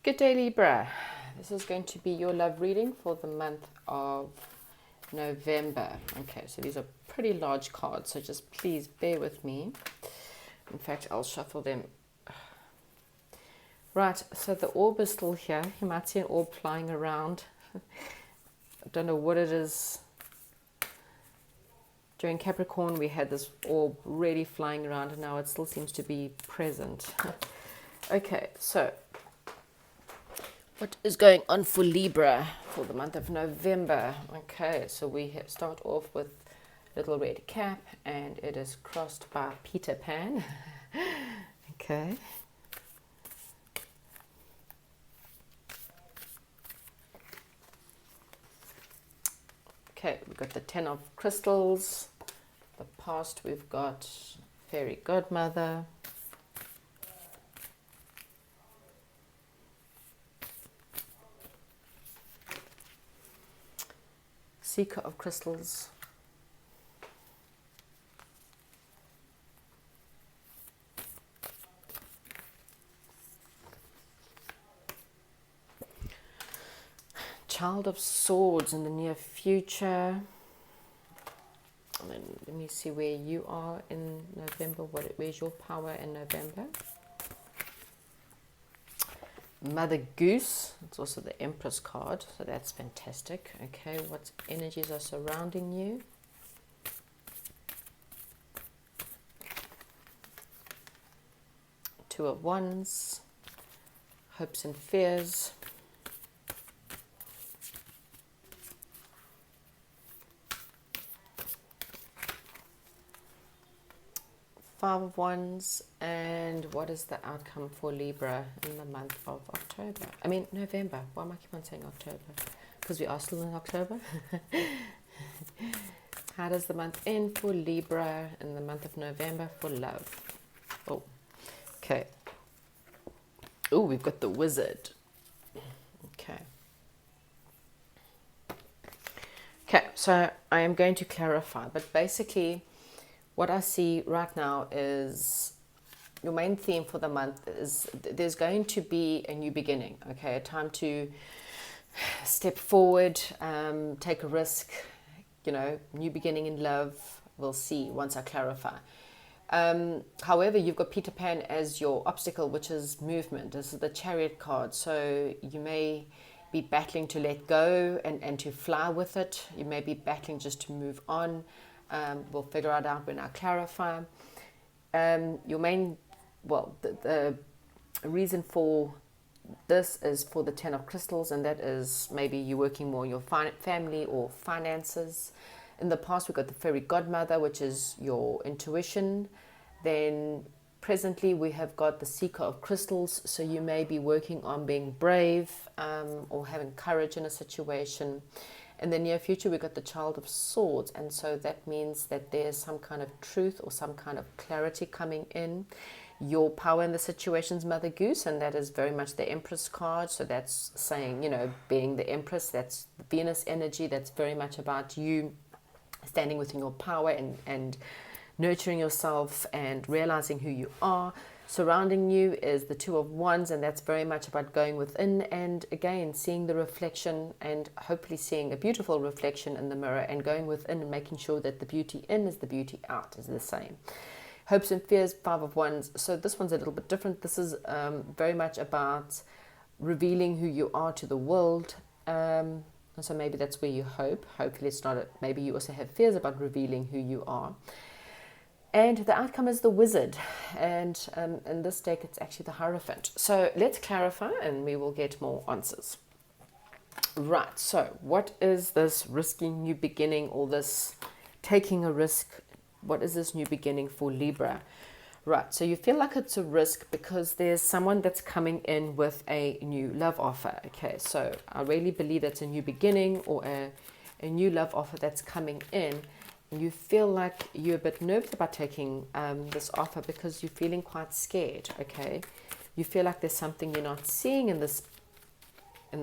Good day, Libra. This is going to be your love reading for the month of November. Okay, so these are pretty large cards, so just please bear with me. In fact, I'll shuffle them. Right, so the orb is still here. You might see an orb flying around. I don't know what it is. During Capricorn, we had this orb really flying around, and now it still seems to be present. Okay, so what is going on for Libra for the month of November? Okay, so we start off with little red cap, and it is crossed by Peter Pan. Okay. Okay, we've got the Ten of Crystals. The past, we've got Fairy Godmother. Seeker of Crystals. Child of Swords in the near future. And then let me see where you are in November. Where's your power in November? Mother Goose. It's also the Empress card, so that's fantastic. Okay, what energies are surrounding you? Two of Wands. Hopes and fears. Five of Wands. And what is the outcome for Libra in the month of October? I mean, November. Why am I keep on saying October? Because we are still in October. How does the month end for Libra in the month of November for love? Oh, okay. Oh, we've got the Wizard. Okay. Okay, so I am going to clarify, but basically what I see right now is your main theme for the month is there's going to be a new beginning, okay? A time to step forward, take a risk, you know, new beginning in love. We'll see once I clarify. However, you've got Peter Pan as your obstacle, which is movement. This is the Chariot card. So you may be battling to let go and to fly with it. You may be battling just to move on. We'll figure it out when I clarify. Your main, well, the reason for this is for the Ten of Crystals, and that is maybe you're working more on your family or finances. In the past, we got the Fairy Godmother, which is your intuition. Then presently, we have got the Seeker of Crystals, so you may be working on being brave or having courage in a situation. In the near future, we've got the Child of Swords, and so that means that there's some kind of truth or some kind of clarity coming in. Your power in the situation's Mother Goose, and that is very much the Empress card. So that's saying, you know, being the Empress, that's Venus energy. That's very much about you standing within your power and nurturing yourself and realizing who you are. Surrounding you is the Two of Wands, and that's very much about going within and again seeing the reflection and hopefully seeing a beautiful reflection in the mirror and going within and making sure that the beauty in is the beauty out is the same. Hopes and fears, Five of Wands. So this one's a little bit different. This is very much about revealing who you are to the world. And so maybe that's where you hope. Hopefully it's not. Maybe you also have fears about revealing who you are. And the outcome is the Wizard. And in this deck, it's actually the Hierophant. So let's clarify and we will get more answers. Right, so what is this risking new beginning or this taking a risk? What is this new beginning for Libra? Right, so you feel like it's a risk because there's someone that's coming in with a new love offer. Okay, so I really believe that's a new beginning or a new love offer that's coming in. You feel like you're a bit nervous about taking this offer because you're feeling quite scared, okay? You feel like there's something you're not seeing in this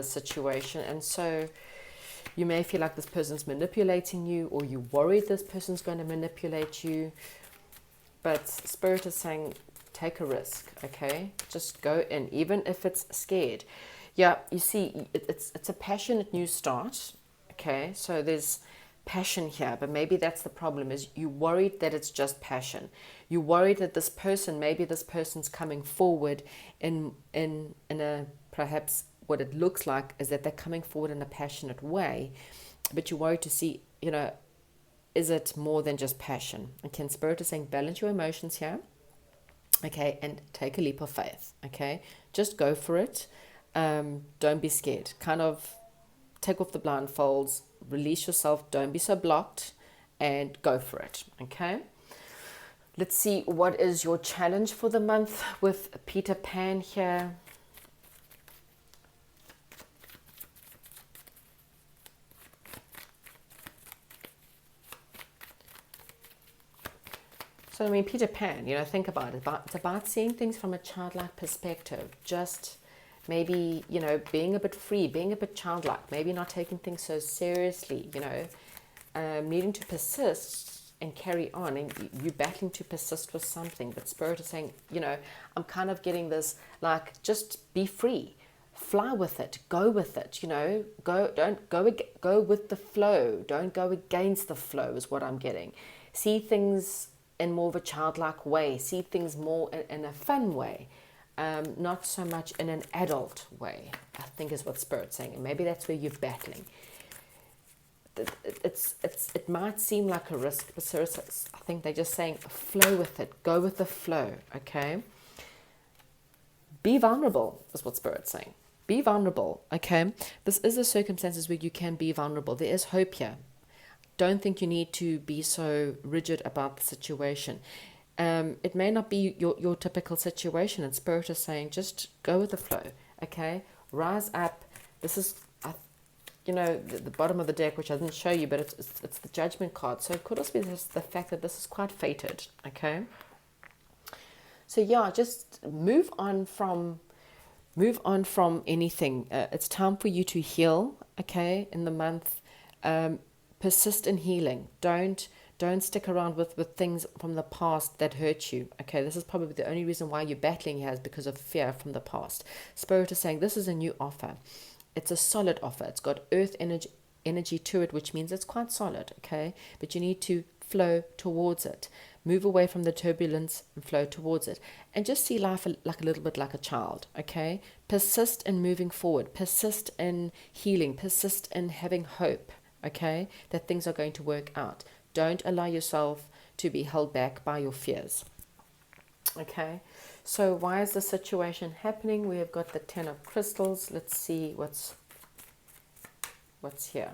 situation, and so you may feel like this person's manipulating you, or you're worried this person's going to manipulate you. But Spirit is saying take a risk, okay? Just go in, even if it's scared. Yeah, you see, it's a passionate new start, okay? So there's passion here, but maybe that's the problem, is you worried that it's just passion. You worried that this person, maybe this person's coming forward in a, perhaps what it looks like is that they're coming forward in a passionate way, but you're worried to see, is it more than just passion? Okay, and Spirit is saying balance your emotions here, okay, and take a leap of faith, okay? Just go for it. Don't be scared. Kind of take off the blindfolds, release yourself, don't be so blocked, and go for it, okay? Let's see, what is your challenge for the month with Peter Pan here? So, I mean, Peter Pan, think about it. It's about seeing things from a childlike perspective. Just maybe, being a bit free, being a bit childlike, maybe not taking things so seriously, needing to persist and carry on. And you battling to persist with something. But Spirit is saying, I'm kind of getting this, like, just be free. Fly with it, go with it, go with the flow. Don't go against the flow is what I'm getting. See things in more of a childlike way, see things more in a fun way, not so much in an adult way, I think is what Spirit's saying. And maybe that's where you're battling. It might seem like a risk, but I think they're just saying flow with it, go with the flow, okay? Be vulnerable is what Spirit's saying. Be vulnerable, okay? This is the circumstances where you can be vulnerable. There is hope here. Don't think you need to be so rigid about the situation. It may not be your typical situation, and Spirit is saying just go with the flow, okay? Rise up. This is, the bottom of the deck, which I didn't show you, but it's the Judgment card. So it could also be the fact that this is quite fated, okay? So yeah, just move on from anything. It's time for you to heal, okay, in the month. Persist in healing. Don't stick around with things from the past that hurt you. Okay, this is probably the only reason why you're battling here is because of fear from the past. Spirit is saying this is a new offer. It's a solid offer. It's got earth energy to it, which means it's quite solid, okay? But you need to flow towards it. Move away from the turbulence and flow towards it. And just see life like a little bit like a child, okay? Persist in moving forward. Persist in healing. Persist in having hope. Okay, that things are going to work out. Don't allow yourself to be held back by your fears. Okay, so why is the situation happening? We have got the 10 of crystals. Let's see what's here.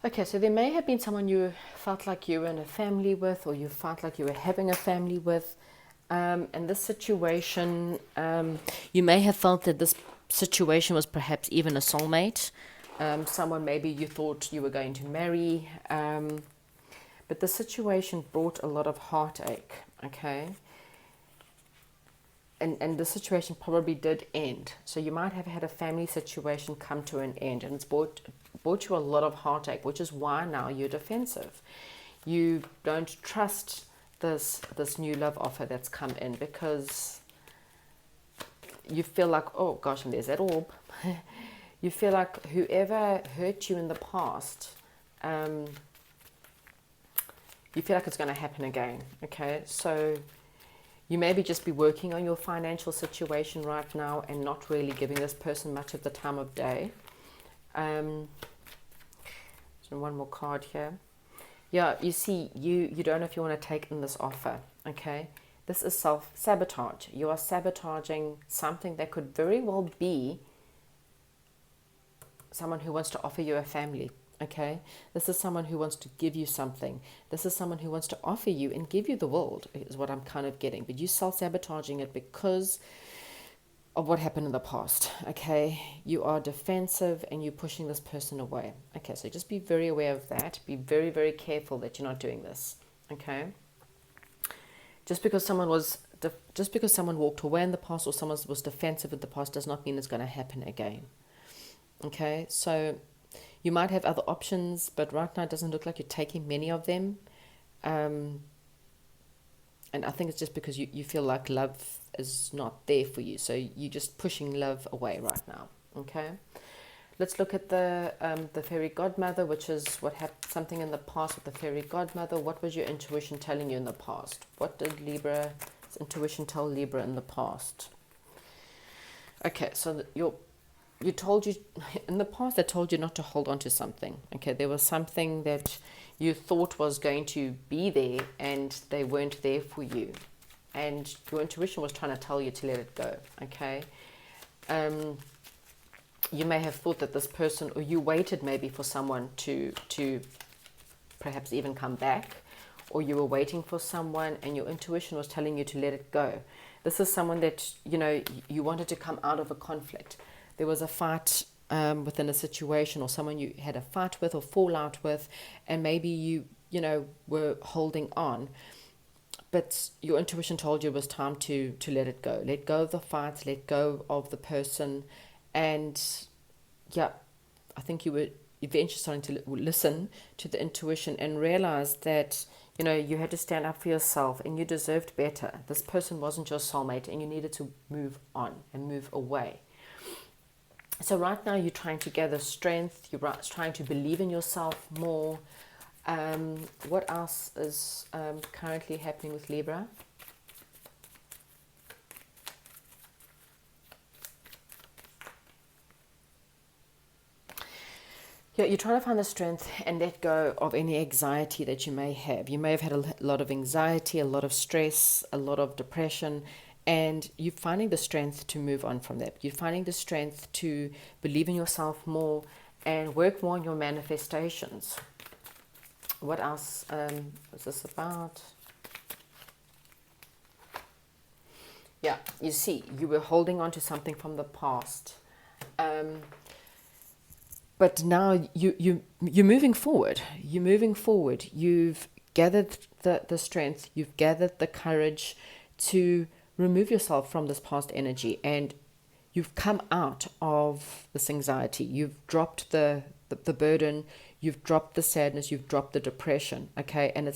Okay, so there may have been someone you felt like you were in a family with, or you felt like you were having a family with. And this situation, you may have felt that this situation was perhaps even a soulmate. Someone maybe you thought you were going to marry. But the situation brought a lot of heartache, okay? And the situation probably did end. So you might have had a family situation come to an end, and it's brought you a lot of heartache, which is why now you're defensive. You don't trust this new love offer that's come in, because you feel like, oh gosh, and there's that orb. You feel like whoever hurt you in the past, you feel like it's going to happen again, okay? So you maybe just be working on your financial situation right now and not really giving this person much of the time of day. So one more card here. Yeah, you see, you don't know if you want to take in this offer, okay? This is self-sabotage. You are sabotaging something that could very well be someone who wants to offer you a family, okay? This is someone who wants to give you something. This is someone who wants to offer you and give you the world, is what I'm kind of getting. But you're self-sabotaging it because of what happened in the past. Okay, you are defensive and you're pushing this person away. Okay, so just be very aware of that. Be very, very careful that you're not doing this. Okay, just because someone walked away in the past or someone was defensive in the past does not mean it's going to happen again. Okay, so you might have other options, but right now it doesn't look like you're taking many of them. And I think it's just because you feel like love is not there for you. So you're just pushing love away right now. Okay. Let's look at the fairy godmother, which is what happened, something in the past with the fairy godmother. What was your intuition telling you in the past? What did Libra's intuition tell Libra in the past? Okay, so you told you in the past they told you not to hold on to something. Okay, there was something that you thought was going to be there and they weren't there for you, and your intuition was trying to tell you to let it go. Okay, you may have thought that this person, or you waited maybe for someone to perhaps even come back, or you were waiting for someone and your intuition was telling you to let it go. This is someone that you wanted to come out of a conflict. There was a fight within a situation, or someone you had a fight with or fallout with, and maybe you were holding on, but your intuition told you it was time to let it go. Let go of the fight, let go of the person, and yeah, I think you were eventually starting to listen to the intuition and realize that you had to stand up for yourself and you deserved better. This person wasn't your soulmate and you needed to move on and move away. So right now you're trying to gather strength, you're trying to believe in yourself more. What else is currently happening with Libra? Yeah, you're trying to find the strength and let go of any anxiety that you may have. You may have had a lot of anxiety, a lot of stress, a lot of depression, and you're finding the strength to move on from that. You're finding the strength to believe in yourself more and work more on your manifestations. What else is this about? Yeah, you see, you were holding on to something from the past. But now you're moving forward. You're moving forward. You've gathered the strength. You've gathered the courage to remove yourself from this past energy. And you've come out of this anxiety. You've dropped the burden. You've dropped the sadness. You've dropped the depression. Okay, and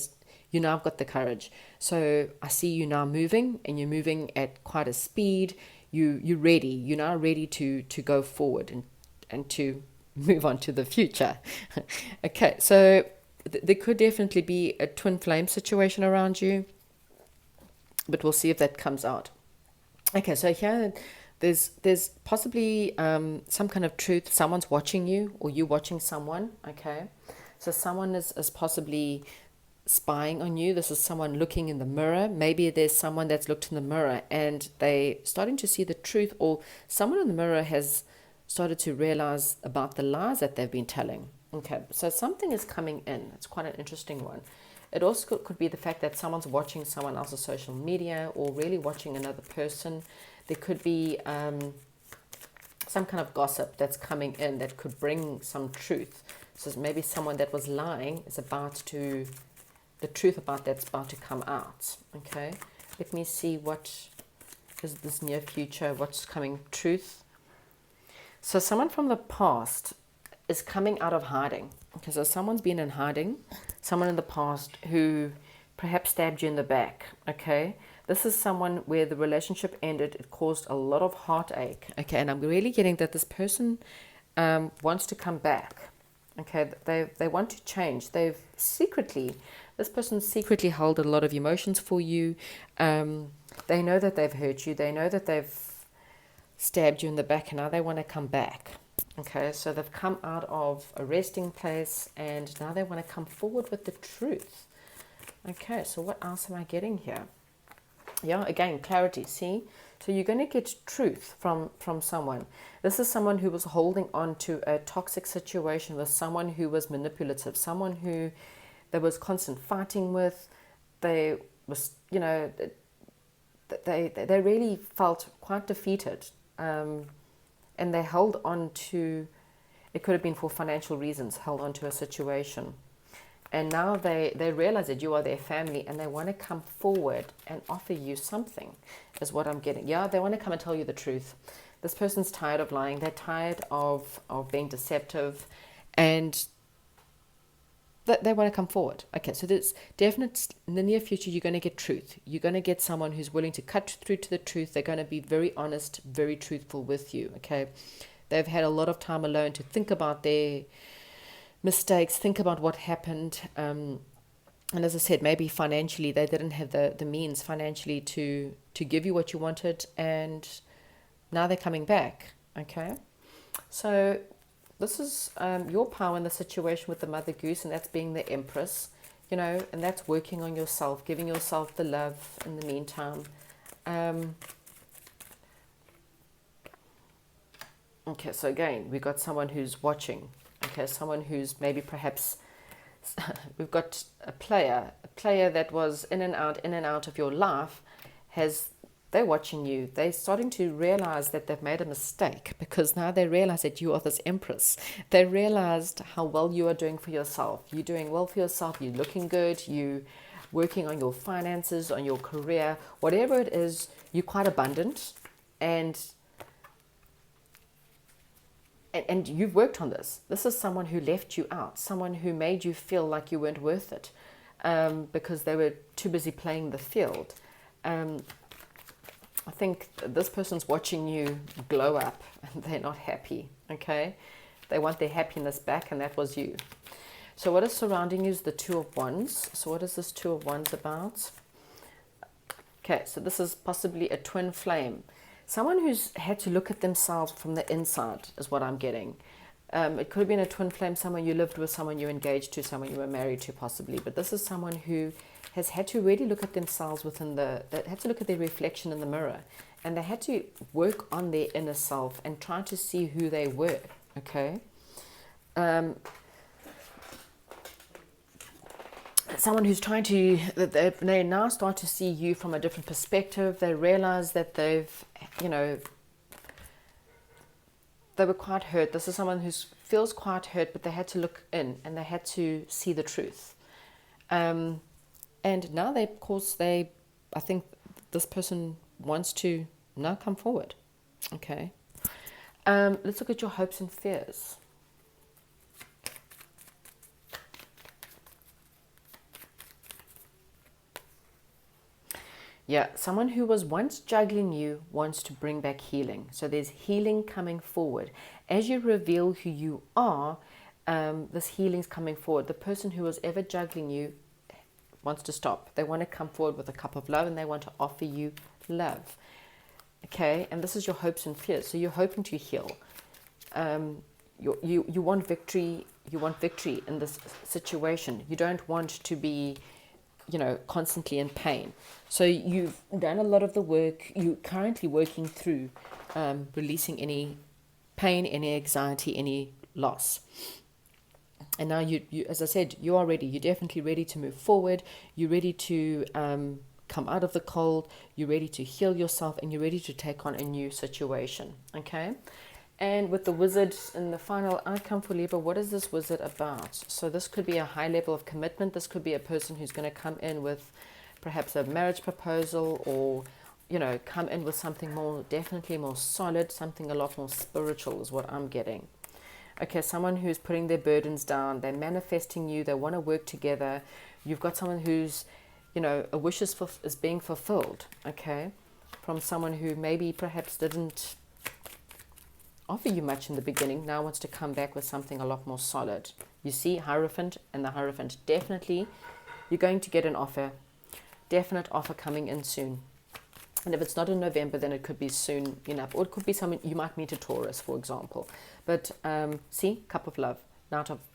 you now have got the courage. So I see you now moving, and you're moving at quite a speed. You're ready. You're now ready to go forward and to move on to the future. Okay, so there could definitely be a twin flame situation around you, but we'll see if that comes out. Okay, so here there's possibly some kind of truth. Someone's watching you, or you watching someone. Okay, so someone is possibly spying on you. This is someone looking in the mirror. Maybe there's someone that's looked in the mirror and they starting to see the truth, or someone in the mirror has started to realize about the lies that they've been telling. Okay, so something is coming in. It's quite an interesting one. It also could be the fact that someone's watching someone else's social media, or really watching another person. There could be some kind of gossip that's coming in that could bring some truth. So maybe someone that was lying is the truth about that's about to come out. Okay, let me see what is this near future, what's coming truth. So someone from the past is coming out of hiding. Okay, so someone's been in hiding, someone in the past who perhaps stabbed you in the back. Okay, this is someone where the relationship ended. It caused a lot of heartache. Okay, and I'm really getting that this person wants to come back. Okay, they want to change. This person secretly held a lot of emotions for you. They know that they've hurt you. They know that they've stabbed you in the back, and now they want to come back. Okay, so they've come out of a resting place and now they want to come forward with the truth. Okay, so what else am I getting here? Yeah, again, clarity. See, so you're going to get truth from someone. This is someone who was holding on to a toxic situation with someone who was manipulative, someone who there was constant fighting with. They was, they really felt quite defeated. and they held on to, it could have been for financial reasons, held on to a situation. And now they realize that you are their family, and they want to come forward and offer you something, is what I'm getting. Yeah, they want to come and tell you the truth. This person's tired of lying. They're tired of being deceptive, and they want to come forward. Okay, so there's definite, in the near future, you're going to get truth. You're going to get someone who's willing to cut through to the truth. They're going to be very honest, very truthful with you, okay? They've had a lot of time alone to think about their mistakes, think about what happened. And as I said, maybe financially, they didn't have the means financially to give you what you wanted, and now they're coming back, okay? So this is your power in the situation with the Mother Goose, and that's being the Empress, you know, and that's working on yourself, giving yourself the love in the meantime. Okay, so again, we've got someone who's watching, okay, someone who's maybe perhaps, we've got a player that was in and out of your life, they're watching you. They're starting to realize that they've made a mistake, because now they realize that you are this Empress. They realized how well you are doing for yourself. You're doing well for yourself. You're looking good. You're working on your finances, on your career. Whatever it is, you're quite abundant. And you've worked on this. This is someone who left you out. Someone who made you feel like you weren't worth it, because they were too busy playing the field. I think this person's watching you glow up, and they're not happy, okay? They want their happiness back, and that was you. So what is surrounding you is the Two of Wands. So what is this Two of Wands about? Okay, so this is possibly a twin flame. Someone who's had to look at themselves from the inside is what I'm getting. It could have been a twin flame, someone you lived with, someone you engaged to, someone you were married to possibly. But this is someone who has had to really look at themselves they had to look at their reflection in the mirror. And they had to work on their inner self and try to see who they were, okay? Someone who's trying to, they now start to see you from a different perspective. They realize that they were quite hurt. This is someone who feels quite hurt, but they had to look in and they had to see the truth. And now I think this person wants to now come forward. Okay. Let's look at your hopes and fears. Yeah, someone who was once juggling you wants to bring back healing. So there's healing coming forward. As you reveal who you are, this healing's coming forward. The person who was ever juggling you wants to stop. They want to come forward with a cup of love, and they want to offer you love. Okay, and this is your hopes and fears. So you're hoping to heal. You want victory. You want victory in this situation. You don't want to be, constantly in pain. So you've done a lot of the work. You're currently working through releasing any pain, any anxiety, any loss. And now you, as I said, you are ready. You're definitely ready to move forward. You're ready to come out of the cold. You're ready to heal yourself, and you're ready to take on a new situation. Okay. And with the wizard in the final outcome for Libra, what is this wizard about? So this could be a high level of commitment. This could be a person who's going to come in with perhaps a marriage proposal, or, come in with something definitely more solid, something a lot more spiritual is what I'm getting. Okay, someone who's putting their burdens down, they're manifesting you, they want to work together. You've got someone who's, a wish is being fulfilled, okay, from someone who maybe perhaps didn't offer you much in the beginning, now wants to come back with something a lot more solid. You see Hierophant, and the Hierophant, definitely you're going to get an offer, definite offer coming in soon. And if it's not in November, then it could be soon enough, or it could be someone you might meet a Taurus, for example. But see, cup of love.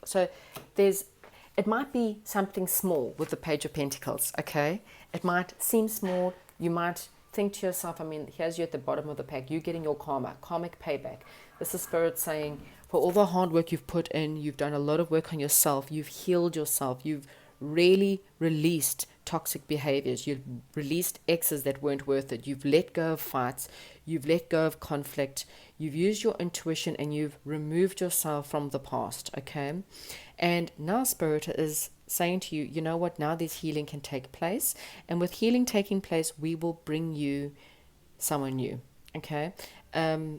So it might be something small with the Page of Pentacles, okay? It might seem small. You might think to yourself, here's you at the bottom of the pack. You're getting your karmic payback. This is Spirit saying, for all the hard work you've put in, you've done a lot of work on yourself. You've healed yourself. You've really released toxic behaviors. You've released exes that weren't worth it. You've let go of fights. You've let go of conflict. You've used your intuition and you've removed yourself from the past, okay? And now Spirit is saying to you, you know what, now this healing can take place. And with healing taking place, we will bring you someone new, okay?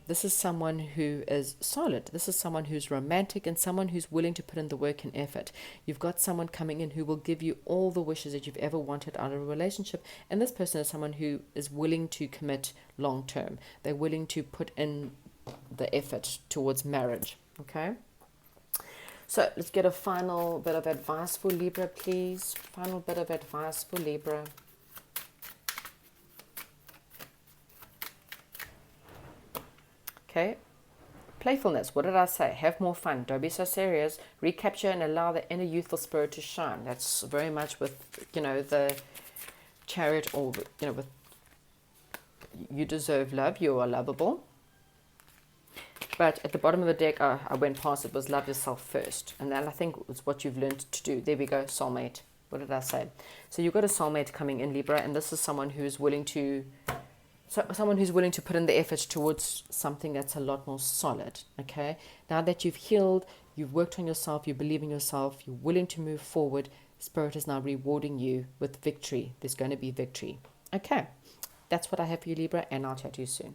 This is someone who is solid. This is someone who's romantic and someone who's willing to put in the work and effort. You've got someone coming in who will give you all the wishes that you've ever wanted out of a relationship. And this person is someone who is willing to commit long term. They're willing to put in the effort towards marriage, okay? So let's get a final bit of advice for Libra, please. Final bit of advice for Libra. Okay, playfulness. What did I say? Have more fun. Don't be so serious. Recapture and allow the inner youthful spirit to shine. That's very much with, the Chariot, or, with you deserve love. You are lovable. But at the bottom of the deck, I went past it, was love yourself first. And that, I think, is what you've learned to do. There we go, soulmate. What did I say? So you've got a soulmate coming in, Libra, and this is someone who's willing to... someone who's willing to put in the effort towards something that's a lot more solid, okay? Now that you've healed, you've worked on yourself, you believe in yourself, you're willing to move forward, Spirit is now rewarding you with victory. There's going to be victory. Okay, that's what I have for you, Libra, and I'll chat to you soon.